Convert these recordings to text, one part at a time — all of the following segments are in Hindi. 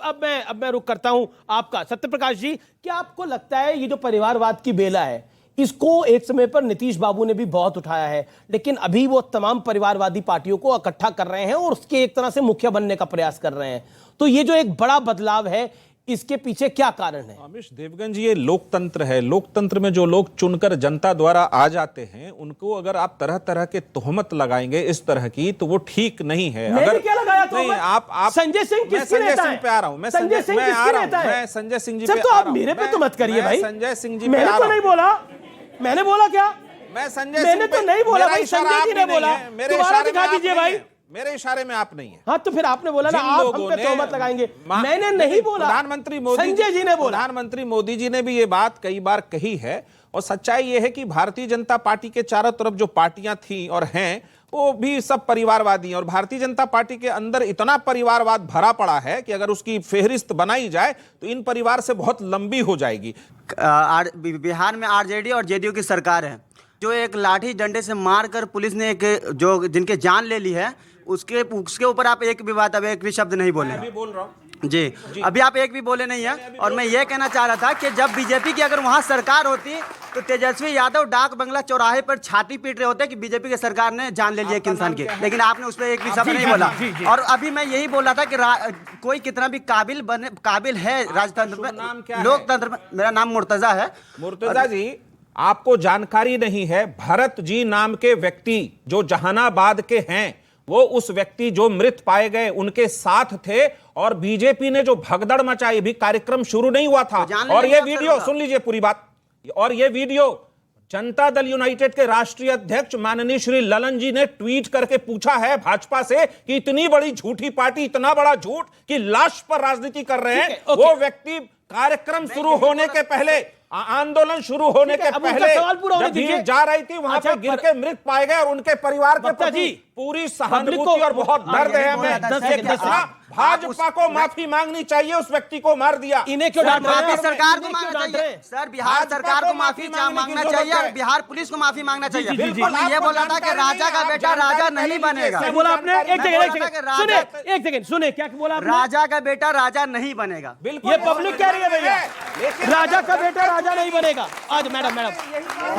अब मैं रुक करता हूं आपका सत्यप्रकाश जी। क्या आपको लगता है ये जो परिवारवाद की बेला है, इसको एक समय पर नीतीश बाबू ने भी बहुत उठाया है, लेकिन अभी वो तमाम परिवारवादी पार्टियों को इकट्ठा कर रहे हैं और उसके एक तरह से मुखिया बनने का प्रयास कर रहे हैं, तो ये जो एक बड़ा बदलाव है इसके पीछे क्या कारण है? अमिश देवगन जी, ये लोकतंत्र है। लोकतंत्र में जो लोग चुनकर जनता द्वारा आ जाते हैं, उनको अगर आप तरह तरह के तोहमत लगाएंगे इस तरह की, तो वो ठीक नहीं है। अगर क्या लगाया नहीं, आप संजय सिंह किसकी नेता है? पे आ रहा हूं मैं, संजय सिंह किसकी नेता है? मैं संजय सिंह जी पे तो आप मेरे पे तो मत करिए भाई। संजय सिंह जी मैंने तो नहीं बोला, मैंने बोला क्या? मैंने तो नहीं बोला भाई, संजय जी ने बोला। दोबारा दिखा दीजिए भाई, मेरे इशारे में आप नहीं है। हाँ तो फिर आपने बोला ना आप हम पे तोहमत लगाएंगे, मैंने नहीं बोला, प्रधानमंत्री मोदी, संजय जी ने बोला। प्रधानमंत्री मोदी जी ने भी ये बात कई बार कही है। और सच्चाई ये है कि भारतीय जनता पार्टी के चारों तरफ जो पार्टियां थी और हैं, वो भी सब परिवारवादी हैं। और भारतीय जनता पार्टी के अंदर इतना परिवारवाद भरा पड़ा है कि अगर उसकी फेहरिस्त बनाई जाए तो इन परिवार से बहुत लंबी हो जाएगी। बिहार में आरजेडी और जेडीयू की सरकार है, जो एक लाठी डंडे से मारकर पुलिस ने एक जो जिनके जान ले ली है, उसके ऊपर आप एक भी बात, अब एक भी शब्द नहीं बोले। अभी बोल रहा हूं जी, अभी आप एक भी बोले नहीं है। और मैं ये कहना चाह रहा था कि जब बीजेपी की अगर वहाँ सरकार होती तो तेजस्वी यादव डाक बंगला चौराहे पर छाती पीट रहे होते कि बीजेपी की सरकार ने जान ले लिया एक इंसान की, लेकिन आपने उस पर एक भी शब्द नहीं बोला। और अभी मैं यही बोल रहा था कि कोई कितना भी काबिल है राजतंत्र में, लोकतंत्र में। मेरा नाम मुर्तजा है। मुर्तजा जी, आपको जानकारी नहीं है, भरत जी नाम के व्यक्ति जो जहानाबाद के हैं, वो उस व्यक्ति जो मृत पाए गए उनके साथ थे। और बीजेपी ने जो भगदड़ मचाई, भी कार्यक्रम शुरू नहीं हुआ था। और ये वीडियो सुन लीजिए पूरी बात। और ये वीडियो जनता दल यूनाइटेड के राष्ट्रीय अध्यक्ष माननीय श्री ललन जी ने ट्वीट करके पूछा है भाजपा से कि इतनी बड़ी झूठी पार्टी, इतना बड़ा झूठ कि लाश पर राजनीति कर रहे हैं। वो व्यक्ति कार्यक्रम शुरू होने के पहले, आंदोलन शुरू होने के पहले जब भीड़ जा रही थी, वहां पे गिर के मृत पाए गए और उनके परिवार के प्रति पूरी सहानुभूति और बहुत दर्द है हमें। भाजपा को माफी मांगनी चाहिए, उस व्यक्ति को मार दिया। इन्हें क्यों डांट रहे हैं? सरकार को मांगना चाहिए सर, बिहार सरकार को माफी मांगना चाहिए और बिहार पुलिस को माफी मांगना चाहिए। बिल्कुल, मैं ये बोला था कि राजा का बेटा राजा नहीं बनेगा। क्या बोला आपने? एक सेकंड सुने, क्या बोला आपने? राजा का बेटा राजा नहीं बनेगा। ये पब्लिक कह रही है भैया, राजा का बेटा राजा नहीं बनेगा। आज मैडम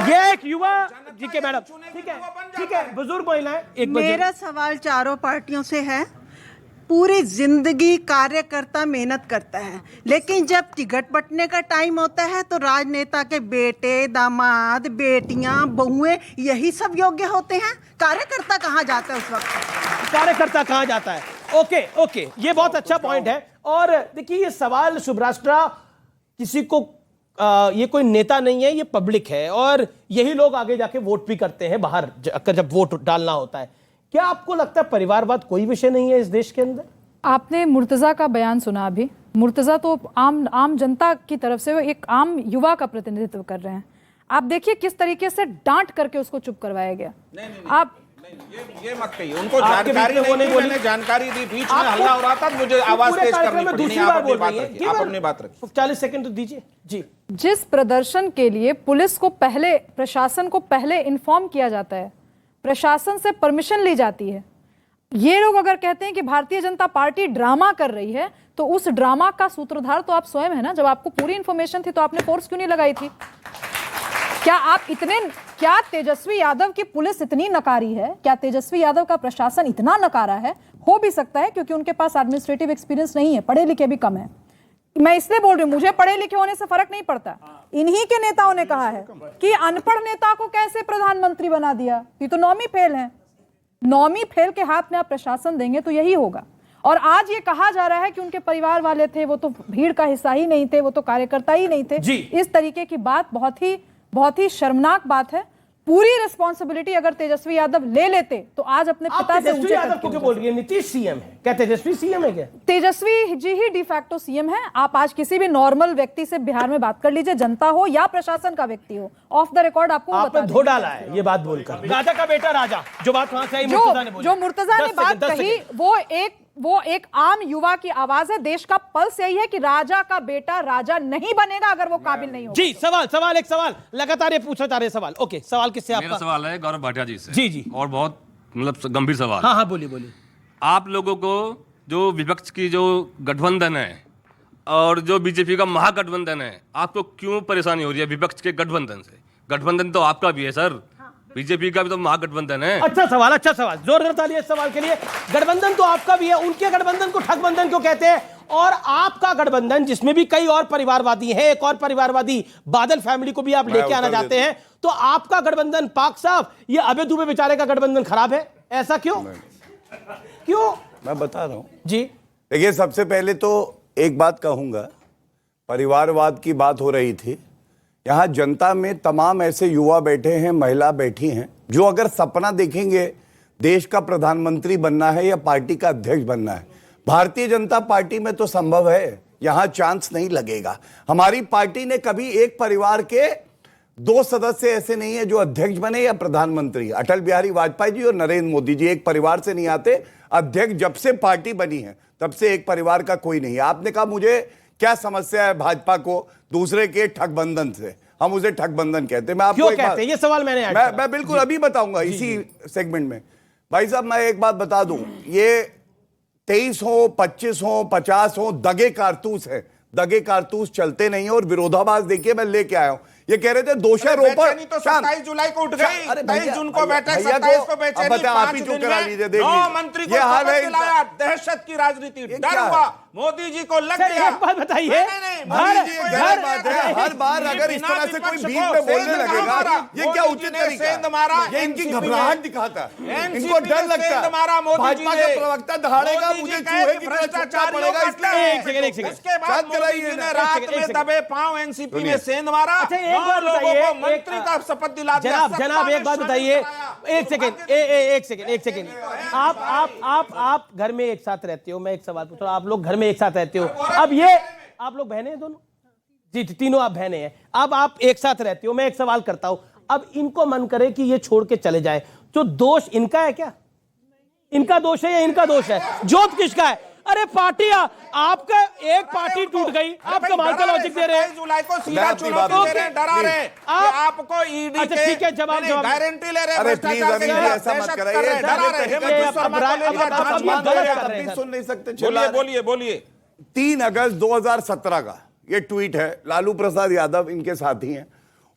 ये एक युवा जी के मैडम, ठीक है बुजुर्ग महिलाएं। मेरा सवाल चारों पार्टियों से है। पूरी जिंदगी कार्यकर्ता मेहनत करता है, लेकिन जब टिकट बंटने का टाइम होता है तो राजनेता के बेटे, दामाद, बेटियां, बहुएं, यही सब योग्य होते हैं। कार्यकर्ता कहाँ जाता है उस वक्त? कार्यकर्ता कहाँ जाता है? ओके, ये बहुत अच्छा पॉइंट है। और देखिए, ये सवाल शुभराष्ट्रा किसी को ये कोई नेता नहीं है, ये पब्लिक है और यही लोग आगे जाके वोट भी करते हैं बाहर जब वोट डालना होता है। क्या आपको लगता है परिवारवाद कोई विषय नहीं है इस देश के अंदर? आपने मुर्तजा का बयान सुना अभी। मुर्तजा तो आम जनता की तरफ से एक आम युवा का प्रतिनिधित्व कर रहे हैं। आप देखिए किस तरीके से डांट करके उसको चुप करवाया गया। आप ये मत कहिए, उनको जानकारी नहीं, मैंने जानकारी दी, बीच में हल्ला हो रहा था, मुझे आवाज तेज करनी पड़ी। दूसरी बार बोल रही है, आप अपनी बात रखिए। 40 सेकंड तो दीजिए जी। जिस प्रदर्शन के लिए पुलिस को पहले, प्रशासन को पहले इन्फॉर्म किया जाता है, प्रशासन से परमिशन ली जाती है, ये लोग अगर कहते हैं कि भारतीय जनता पार्टी ड्रामा कर रही है, तो उस ड्रामा का सूत्रधार तो आप स्वयं है ना। जब आपको पूरी इंफॉर्मेशन थी तो आपने फोर्स क्यों नहीं लगाई थी? क्या तेजस्वी यादव की पुलिस इतनी नकारी है? क्या तेजस्वी यादव का प्रशासन इतना नकारा है? हो भी सकता है क्योंकि उनके पास एडमिनिस्ट्रेटिव एक्सपीरियंस नहीं है, पढ़े लिखे भी कम है। मैं इसलिए बोल रही हूं, मुझे पढ़े लिखे होने से फर्क नहीं पड़ता। इन्हीं के नेताओं ने कहा है कि अनपढ़ नेता को कैसे प्रधानमंत्री बना दिया, ये तो नौवीं फेल है। नौवीं फेल के हाथ में आप प्रशासन देंगे तो यही होगा। और आज ये कहा जा रहा है कि उनके परिवार वाले थे, वो तो भीड़ का हिस्सा ही नहीं थे, वो तो कार्यकर्ता ही नहीं थे। इस तरीके की बात बहुत ही शर्मनाक बात है। पूरी रिस्पॉन्सिबिलिटी अगर तेजस्वी यादव ले लेते तो आज अपने पिता से तेजस्वी यादव क्यों बोल रही है? नीतीश सीएम है, क्या तेजस्वी सीएम है? क्या तेजस्वी जी ही डिफैक्टो सीएम है। आप आज किसी भी नॉर्मल व्यक्ति से बिहार में बात कर लीजिए, जनता हो या प्रशासन का व्यक्ति हो, ऑफ द रिकॉर्ड आपको आपने धो डाला है ये बात बोलकर। राजा का बेटा राजा, जो बात वहां से आई मुर्तजा ने बोली, जो मुर्तजा ने बात कही, वो एक आम युवा की आवाज है। देश का पल्स यही है कि राजा का बेटा राजा नहीं बनेगा अगर वो काबिल नहीं होगा। जी, एक सवाल लगातार ये पूछा जा रहे सवाल। ओके, सवाल किससे? आपका मेरा सवाल है गौरव भाटिया जी से। जी और बहुत मतलब गंभीर सवाल। हाँ बोलिए। आप लोगों को जो विपक्ष की जो गठबंधन है और जो बीजेपी का महागठबंधन है, आपको क्यों परेशानी हो रही है विपक्ष के गठबंधन से? गठबंधन तो आपका भी है सर, बीजेपी का भी तो महागठबंधन है। अच्छा सवाल, अच्छा सवाल, जोरदार तालियां इस सवाल के लिए। गठबंधन तो आपका भी है, उनके गठबंधन को ठगबंधन क्यों कहते हैं? और आपका गठबंधन जिसमें भी कई और परिवारवादी हैं, एक और परिवारवादी बादल फैमिली को भी आप लेके आना चाहते हैं, तो आपका गठबंधन पाक साहब, ये अबे दुबे बेचारे का गठबंधन खराब है, ऐसा क्यों? क्यों? मैं बता रहा हूं जी देखिए, सबसे पहले तो एक बात कहूंगा, परिवारवाद की बात हो रही थी, यहाँ जनता में तमाम ऐसे युवा बैठे हैं, महिला बैठी हैं, जो अगर सपना देखेंगे देश का प्रधानमंत्री बनना है या पार्टी का अध्यक्ष बनना है, भारतीय जनता पार्टी में तो संभव है, यहाँ चांस नहीं लगेगा। हमारी पार्टी ने कभी एक परिवार के 2 सदस्य ऐसे नहीं है जो अध्यक्ष बने या प्रधानमंत्री। अटल बिहारी वाजपेयी जी और नरेंद्र मोदी जी एक परिवार से नहीं आते। अध्यक्ष जब से पार्टी बनी है तब से एक परिवार का कोई नहीं है। आपने कहा मुझे क्या समस्या है भाजपा को दूसरे के ठगबंधन से, हम उसे ठगबंधन कहते हैं। मैं आपको क्यों कहते हैं? ये सवाल मैंने मैं बिल्कुल अभी बताऊंगा इसी सेगमेंट में। भाई साहब, मैं एक बात बता दूं, ये 23 हो, 25 हो, 50 हो, दगे कारतूस है, दगे कारतूस चलते नहीं है। और विरोधाभास देखिए मैं लेके आया हूं, ये कह रहे थे दोषारोपण तो 27 जुलाई को उठ गई, 23 जून को बैठक, 27 को बेचैनी, आप ही चुप करा लीजिए। देखिए 9 मंत्री को शपथ दिलाया, दहशत की राजनीति, डर हुआ, मोदी जी को लग गया। एक बात बताइए, हर बार अगर इस तरह से कोई बीच में बोलने लगेगा, ये क्या उचित तरीका है? ये इनकी घबराहट दिखाता है, इनको डर लगता है। भाजपा के प्रवक्ता दहाड़ेगा, मुझे चूहे की तरह चुपचाप पड़ेगा, इसलिए उसके बाद मोदी जी ने रात में दबे पांव एनसीपी में सेंध मारा, लोगों को मंत्री का शपथ दिला दिया। जनाब एक बात बताइए, एक सेकेंड, आप घर में एक साथ रहते हो, मैं एक सवाल पूछ रहा हूं, आप लोग घर में एक साथ रहते हो, अब ये आप लोग बहने हैं दोनों? जी तीनों आप बहने हैं। अब आप एक साथ रहते हो, मैं एक सवाल करता हूं, अब इनको मन करे कि ये छोड़ के चले जाए, तो दोष इनका है क्या? इनका दोष है या इनका दोष है? जोत किसका है? अरे पार्टी, आपका एक पार्टी टूट गई, आप कमाल का लॉजिक दे रहे हैं। 27 जुलाई को सीधा चुनौती दे रहे हैं, डरा रहे हैं कि आपको ईडी अच्छा ठीक है, जवाब गारंटी ले रहे हैं, अरे प्लीज अभी ऐसा मत कराइए, सुन नहीं सकते। बोलिए। 3 अगस्त 2017 का ये ट्वीट है, लालू प्रसाद यादव इनके साथी हैं,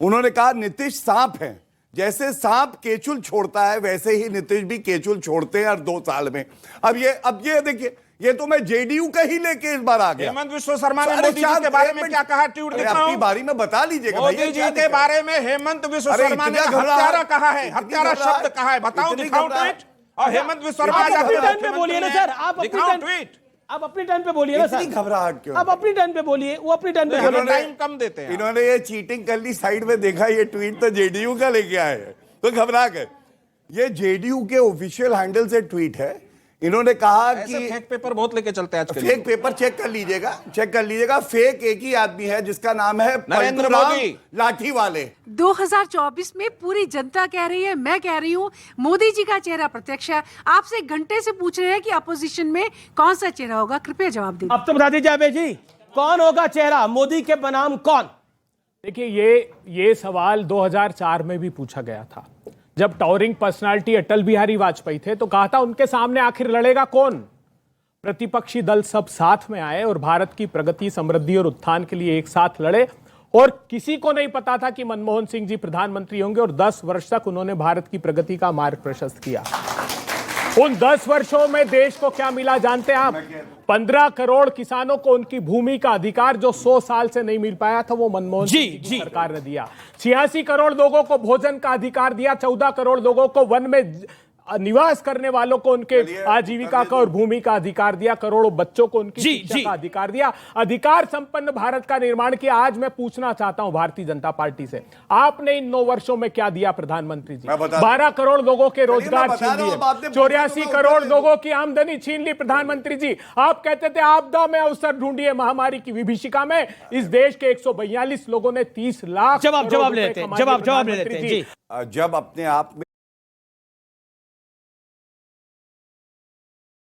उन्होंने कहा नीतीश सांप है, जैसे सांप केचुल छोड़ता है वैसे ही नीतीश भी केचुल छोड़ते हैं हर 2 साल में। अब ये देखिए, ये तो मैं जेडीयू का ही लेके इस बार आ गया। हेमंत विश्व शर्मा ने मोदी जी के बारे में क्या कहा? ट्वीट दिखाऊं? अपनी बारी में बता लीजिएगा। मोदी जी के बारे में हेमंत विश्व शर्मा ने हत्यारा कहा है, हत्यारा शब्द कहा है, बताओ, दिखाऊं ट्वीट? और हेमंत विश्व शर्मा अपनी टर्न पे बोलिए ना सर, आप अपनी टर्न पे बोलिए ना सर। घबराहट क्यों? आप अपनी टर्न पे बोलिए, वो अपनी टर्न पे बोलिए। टाइम कम देते हैं। इन्होंने ये चीटिंग कर ली, साइड में देखा ये ट्वीट तो जेडीयू का लेके आए हैं, तो घबरा गए। ये जेडीयू के ऑफिशियल हैंडल से ट्वीट है। इन्होंने कहा कि फेक पेपर बहुत लेके चलते हैं आजकल। फेक पेपर चेक कर लीजिएगा। फेक एक ही आदमी है जिसका नाम है नरेंद्र मोदी, लाठी वाले। 2024 में पूरी जनता कह रही है, मैं कह रही हूँ, मोदी जी का चेहरा प्रत्यक्ष है। आपसे घंटे से पूछ रहे हैं कि अपोजिशन में कौन सा चेहरा होगा, कृपया जवाब दीजिए। अब तो बता दीजिए अबे जी, कौन होगा चेहरा? मोदी के बनाम कौन? देखिए, ये सवाल 2004 में भी पूछा गया था, जब टॉवरिंग पर्सनालिटी अटल बिहारी वाजपेयी थे, तो कहा था उनके सामने आखिर लड़ेगा कौन? प्रतिपक्षी दल सब साथ में आए और भारत की प्रगति, समृद्धि और उत्थान के लिए एक साथ लड़े, और किसी को नहीं पता था कि मनमोहन सिंह जी प्रधानमंत्री होंगे, और 10 वर्ष तक उन्होंने भारत की प्रगति का मार्ग प्रशस्त किया। उन 10 वर्षों में देश को क्या मिला जानते हैं आप? 15 करोड़ किसानों को उनकी भूमि का अधिकार जो 100 साल से नहीं मिल पाया था, वो मनमोहन सिंह की सरकार ने दिया। 86 करोड़ लोगों को भोजन का अधिकार दिया, 14 करोड़ लोगों को वन में निवास करने वालों को उनके आजीविका का और भूमि का अधिकार दिया, करोड़ों बच्चों को उनकी शिक्षा का अधिकार दिया, अधिकार संपन्न भारत का निर्माण किया। आज मैं पूछना चाहता हूं भारतीय जनता पार्टी से, आपने इन 9 वर्षों में क्या दिया प्रधानमंत्री जी? 12 करोड़ लोगों के रोजगार छीन लिए, 84 करोड़ लोगों की आमदनी छीन ली प्रधानमंत्री जी। आप कहते थे आपदा में अवसर ढूंढिए, महामारी की विभीषिका में इस देश के 142 लोगों ने 30 लाख जवाब ले लेते हैं। जब अपने आप में